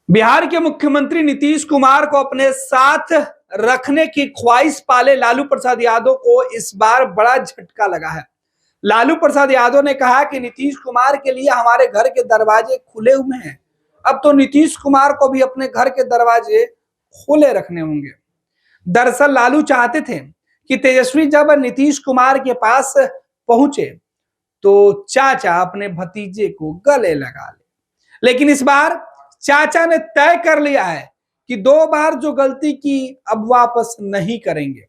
बिहार के मुख्यमंत्री नीतीश कुमार को अपने साथ रखने की ख्वाहिश पाले लालू प्रसाद यादव को इस बार बड़ा झटका लगा है। लालू प्रसाद यादव ने कहा कि नीतीश कुमार के लिए हमारे घर के दरवाजे खुले हुए हैं। अब तो नीतीश कुमार को भी अपने घर के दरवाजे खोले रखने होंगे। दरअसल लालू चाहते थे कि तेजस्वी जब नीतीश कुमार के पास पहुंचे तो चाचा अपने भतीजे को गले लगा ले, लेकिन इस बार चाचा ने तय कर लिया है कि 2 बार जो गलती की अब वापस नहीं करेंगे।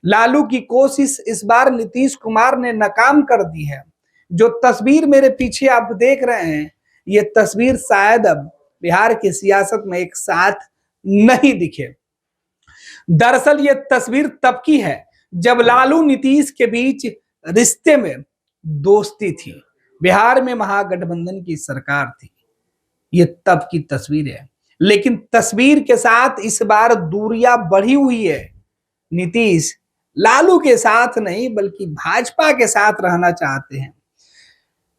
लालू की कोशिश इस बार नीतीश कुमार ने नाकाम कर दी है। जो तस्वीर मेरे पीछे आप देख रहे हैं, ये तस्वीर शायद अब बिहार की सियासत में एक साथ नहीं दिखे। दरअसल ये तस्वीर तब की है जब लालू नीतीश के बीच रिश्ते में दोस्ती थी, बिहार में महागठबंधन की सरकार थी। ये तब की तस्वीर है, लेकिन तस्वीर के साथ इस बार दूरियां बढ़ी हुई है। नीतीश लालू के साथ नहीं बल्कि भाजपा के साथ रहना चाहते हैं।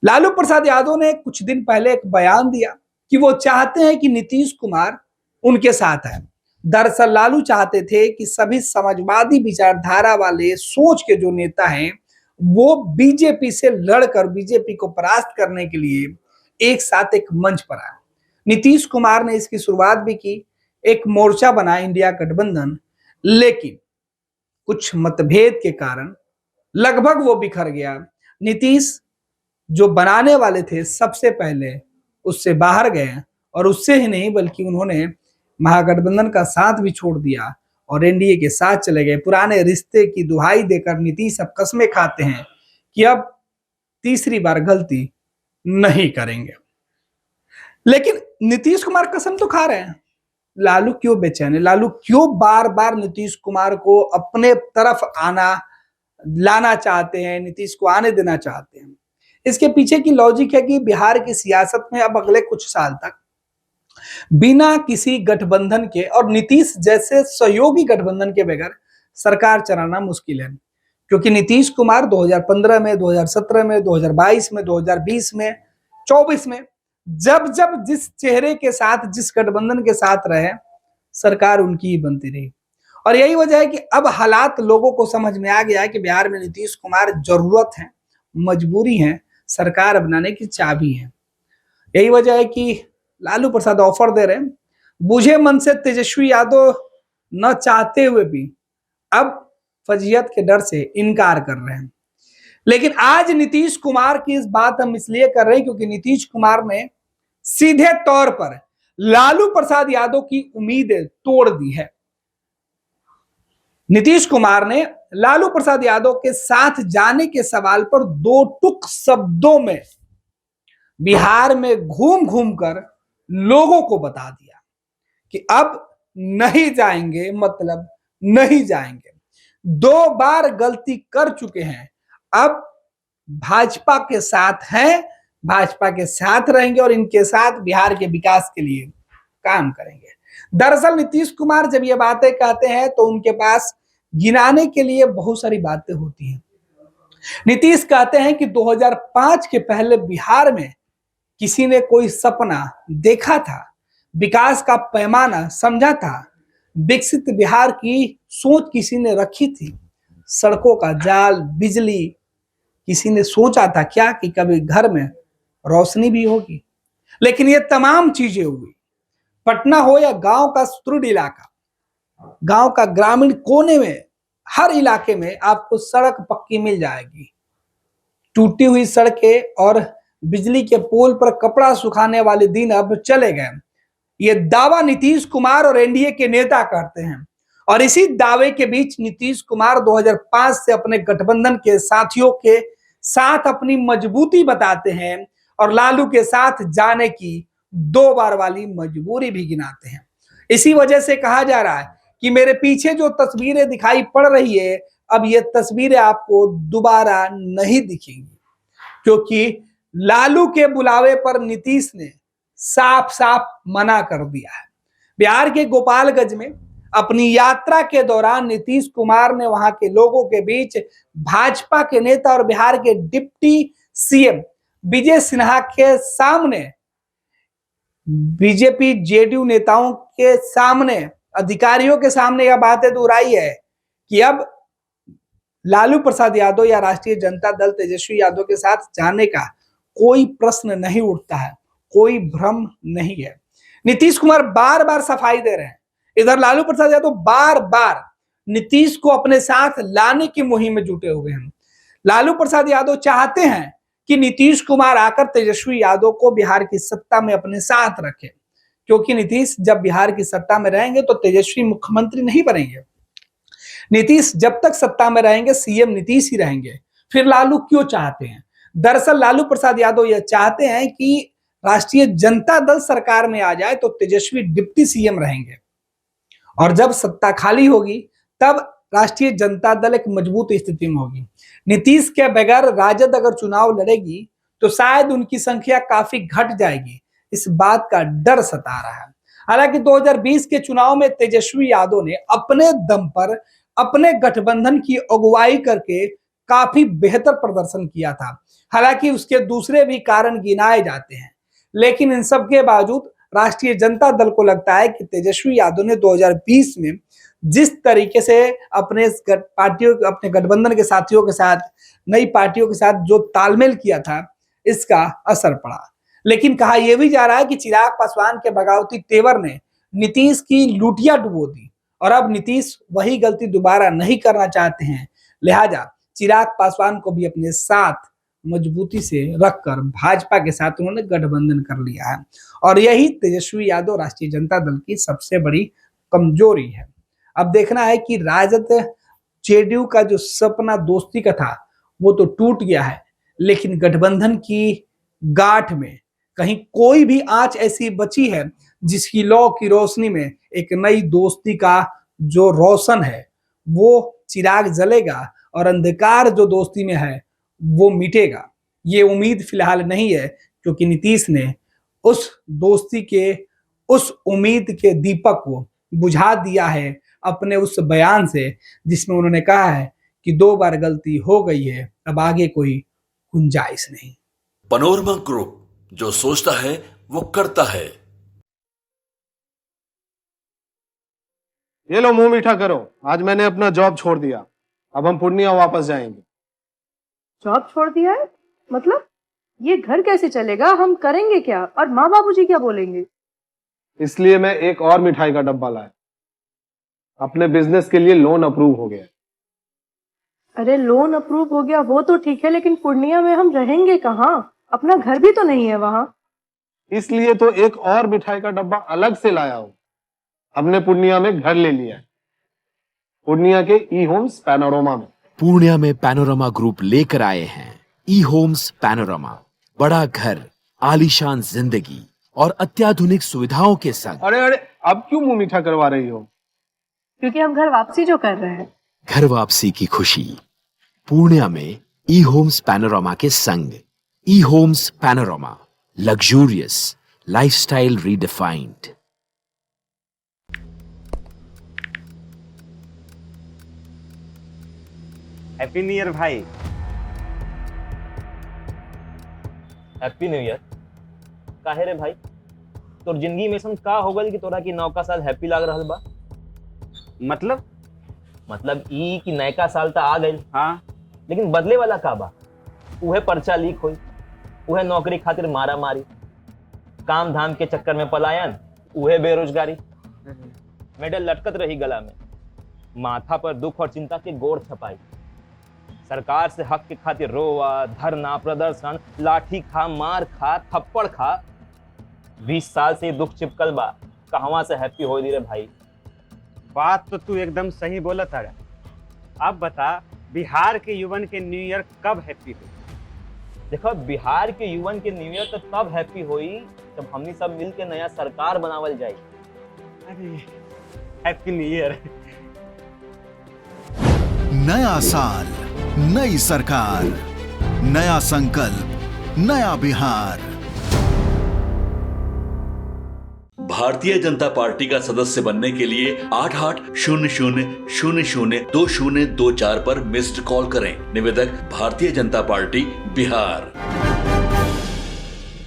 लालू प्रसाद यादव ने कुछ दिन पहले एक बयान दिया कि वो चाहते हैं कि नीतीश कुमार उनके साथ है। दरअसल लालू चाहते थे कि सभी समाजवादी विचारधारा वाले सोच के जो नेता हैं वो बीजेपी से लड़कर बीजेपी को परास्त करने के लिए एक साथ एक मंच पर आए। नीतीश कुमार ने इसकी शुरुआत भी की, एक मोर्चा बना इंडिया गठबंधन, लेकिन कुछ मतभेद के कारण लगभग वो बिखर गया। नीतीश जो बनाने वाले थे सबसे पहले उससे बाहर गए, और उससे ही नहीं बल्कि उन्होंने महागठबंधन का साथ भी छोड़ दिया और एनडीए के साथ चले गए। पुराने रिश्ते की दुहाई देकर नीतीश अब कस्में खाते हैं कि अब तीसरी बार गलती नहीं करेंगे। लेकिन नीतीश कुमार कसम तो खा रहे हैं। लालू क्यों बेचैन है? लालू क्यों बार बार नीतीश कुमार को अपने तरफ लाना चाहते हैं, नीतीश को आने देना चाहते हैं? इसके पीछे की लॉजिक है कि बिहार की सियासत में अब अगले कुछ साल तक बिना किसी गठबंधन के और नीतीश जैसे सहयोगी गठबंधन के बगैर सरकार चलाना मुश्किल है। क्योंकि नीतीश कुमार 2015 में, 2017 में, 2022 में, 2020 में, 24 में जब जब जिस चेहरे के साथ, जिस गठबंधन के साथ रहे, सरकार उनकी ही बनती रही। और यही वजह है कि अब हालात लोगों को समझ में आ गया है कि बिहार में नीतीश कुमार जरूरत है, मजबूरी है, सरकार बनाने की चाबी है। यही वजह है कि लालू प्रसाद ऑफर दे रहे हैं। बुझे मन से तेजस्वी यादव न चाहते हुए भी अब फजीहत के डर से इनकार कर रहे हैं। लेकिन आज नीतीश कुमार की इस बात हम इसलिए कर रहे हैं क्योंकि नीतीश कुमार ने सीधे तौर पर लालू प्रसाद यादव की उम्मीदें तोड़ दी है। नीतीश कुमार ने लालू प्रसाद यादव के साथ जाने के सवाल पर 2 टुक शब्दों में बिहार में घूम घूम कर लोगों को बता दिया कि अब नहीं जाएंगे, मतलब नहीं जाएंगे। 2 बार गलती कर चुके हैं, अब भाजपा के साथ हैं, भाजपा के साथ रहेंगे और इनके साथ बिहार के विकास के लिए काम करेंगे। दरअसल नीतीश कुमार जब ये बातें कहते हैं तो उनके पास गिनाने के लिए बहुत सारी बातें होती हैं। नीतीश कहते हैं कि 2005 के पहले बिहार में किसी ने कोई सपना देखा था, विकास का पैमाना समझा था, विकसित बिहार की सोच किसी ने रखी थी, सड़कों का जाल, बिजली, किसी ने सोचा था क्या कि कभी घर में रोशनी भी होगी? लेकिन ये तमाम चीजें हुई। पटना हो या गांव का सुदूर इलाका, गांव का ग्रामीण कोने में, हर इलाके में आपको सड़क पक्की मिल जाएगी। टूटी हुई सड़कें और बिजली के पोल पर कपड़ा सुखाने वाले दिन अब चले गए। ये दावा नीतीश कुमार और एनडीए के नेता करते हैं, और इसी दावे के बीच नीतीश कुमार 2005 से अपने गठबंधन के साथियों के साथ अपनी मजबूती बताते हैं और लालू के साथ जाने की 2 बार वाली मजबूरी भी गिनाते हैं। इसी वजह से कहा जा रहा है कि मेरे पीछे जो तस्वीरें दिखाई पड़ रही है, अब ये तस्वीरें आपको दोबारा नहीं दिखेंगी, क्योंकि लालू के बुलावे पर नीतीश ने साफ साफ मना कर दिया है। बिहार के गोपालगंज में अपनी यात्रा के दौरान नीतीश कुमार ने वहां के लोगों के बीच भाजपा के नेता और बिहार के डिप्टी सीएम विजय सिन्हा के सामने बीजेपी जेडीयू नेताओं के सामने, अधिकारियों के सामने यह बातें दोहराई है कि अब लालू प्रसाद यादव या राष्ट्रीय जनता दल तेजस्वी यादव के साथ जाने का कोई प्रश्न नहीं उठता है, कोई भ्रम नहीं है। नीतीश कुमार बार बार सफाई दे रहे हैं, इधर लालू प्रसाद यादव बार बार नीतीश को अपने साथ लाने की मुहिम में जुटे हुए हैं। लालू प्रसाद यादव चाहते हैं कि नीतीश कुमार आकर तेजस्वी यादव को बिहार की सत्ता में अपने साथ रखे, क्योंकि नीतीश जब बिहार की सत्ता में रहेंगे तो तेजस्वी मुख्यमंत्री नहीं बनेंगे। नीतीश जब तक सत्ता में रहेंगे सीएम नीतीश ही रहेंगे। फिर लालू क्यों चाहते हैं? दरअसल लालू प्रसाद यादव यह चाहते हैं कि राष्ट्रीय जनता दल सरकार में आ जाए तो तेजस्वी डिप्टी सीएम रहेंगे, और जब सत्ता खाली होगी तब राष्ट्रीय जनता दल एक मजबूत स्थिति में होगी। नीतीश के बगैर राजद अगर चुनाव लड़ेगी तो शायद उनकी संख्या काफी घट जाएगी, इस बात का डर सता रहा है। हालांकि 2020 के चुनाव में तेजस्वी यादव ने अपने दम पर अपने गठबंधन की अगुवाई करके काफी बेहतर प्रदर्शन किया था। हालांकि उसके दूसरे भी कारण गिनाए जाते हैं, लेकिन इन सब के बावजूद राष्ट्रीय जनता दल को लगता है कि तेजस्वी यादव ने 2020 में जिस तरीके से अपने पार्टियों, अपने गठबंधन के साथियों के साथ, नई पार्टियों के साथ जो तालमेल किया था, इसका असर पड़ा। लेकिन कहा यह भी जा रहा है कि चिराग पासवान के बगावती तेवर ने नीतीश की लुटिया डुबो दी, और अब नीतीश वही गलती दोबारा नहीं करना चाहते हैं। लिहाजा चिराग पासवान को भी अपने साथ मजबूती से रखकर भाजपा के साथ उन्होंने गठबंधन कर लिया है, और यही तेजस्वी यादव राष्ट्रीय जनता दल की सबसे बड़ी कमजोरी है। अब देखना है कि राजद जेडीयू का जो सपना दोस्ती का था वो तो टूट गया है, लेकिन गठबंधन की गांठ में कहीं कोई भी आंच ऐसी बची है जिसकी लौ की रोशनी में एक नई दोस्ती का जो रोशन है वो चिराग जलेगा, और अंधकार जो दोस्ती में है वो मिटेगा। ये उम्मीद फिलहाल नहीं है, क्योंकि नीतीश ने उस दोस्ती के, उस उम्मीद के दीपक को बुझा दिया है अपने उस बयान से, जिसमें उन्होंने कहा है कि 2 बार गलती हो गई है, अब आगे कोई गुंजाइश नहीं। पैनोरमा ग्रुप, जो सोचता है वो करता है। ये लो मुंह मीठा करो, आज मैंने अपना जॉब छोड़ दिया, अब हम पूर्णिया वापस जाएंगे। जॉब छोड़ दिया है? मतलब ये घर कैसे चलेगा? हम करेंगे क्या? और माँ बाबूजी क्या बोलेंगे? इसलिए मैं एक और मिठाई का डब्बा लाया, अपने बिजनेस के लिए लोन अप्रूव हो गया। अरे लोन अप्रूव हो गया वो तो ठीक है, लेकिन पूर्णिया में हम रहेंगे कहाँ? अपना घर भी तो नहीं है वहां। इसलिए तो एक और मिठाई का डब्बा अलग से लाया हूं। हमने पूर्णिया में घर ले लिया है, पूर्णिया के ई होम्स पैनोरमा में। पूर्णिया में पैनोरमा ग्रुप लेकर आए हैं ई होम्स पैनोरमा। बड़ा घर, आलीशान जिंदगी और अत्याधुनिक सुविधाओं के संग। अरे अब क्यों मुंह मीठा करवा रही हो? क्योंकि हम घर वापसी जो कर रहे हैं। घर वापसी की खुशी पूर्णिया में ई होम्स पैनोरमा के संग। E homes panorama, luxurious lifestyle redefined. Happy new year भाई। Happy new year. काहे रे भाई, तोर जिंदगी में ऐसा का हो गल कि तोरा की नौका साल हैप्पी लाग रहल बा? मतलब ई कि नयका साल तो आ गइल, हाँ, लेकिन बदले वाला का बा? उहे पर्चा लीक होई, उहे नौकरी खातिर मारा मारी, काम धाम के चक्कर में पलायन, उहे बेरोजगारी, मेडल लटकत रही गला में, माथा पर दुख और चिंता के गोड़ छपाई, सरकार से हक के खातिर रोवा, धरना, प्रदर्शन, लाठी खा, मार खा, थप्पड़ खा। 20 साल से दुख चिपकल बा, कहवा से हैप्पी हो दी रे भाई? बात तो तू एकदम सही बोला था। अब बता, बिहार के युवन के न्यू ईयर कब हैप्पी हुई? देखो, बिहार के युवन के न्यू ईयर तो तब हैप्पी हुई जब हमनी सब मिल के नया सरकार बनावल जाए। अरे हैप्पी न्यू ईयर। नया साल, नई सरकार, नया संकल्प, नया बिहार। भारतीय जनता पार्टी का सदस्य बनने के लिए 8800002024 पर मिस्ड कॉल करें। निवेदक, भारतीय जनता पार्टी, बिहार।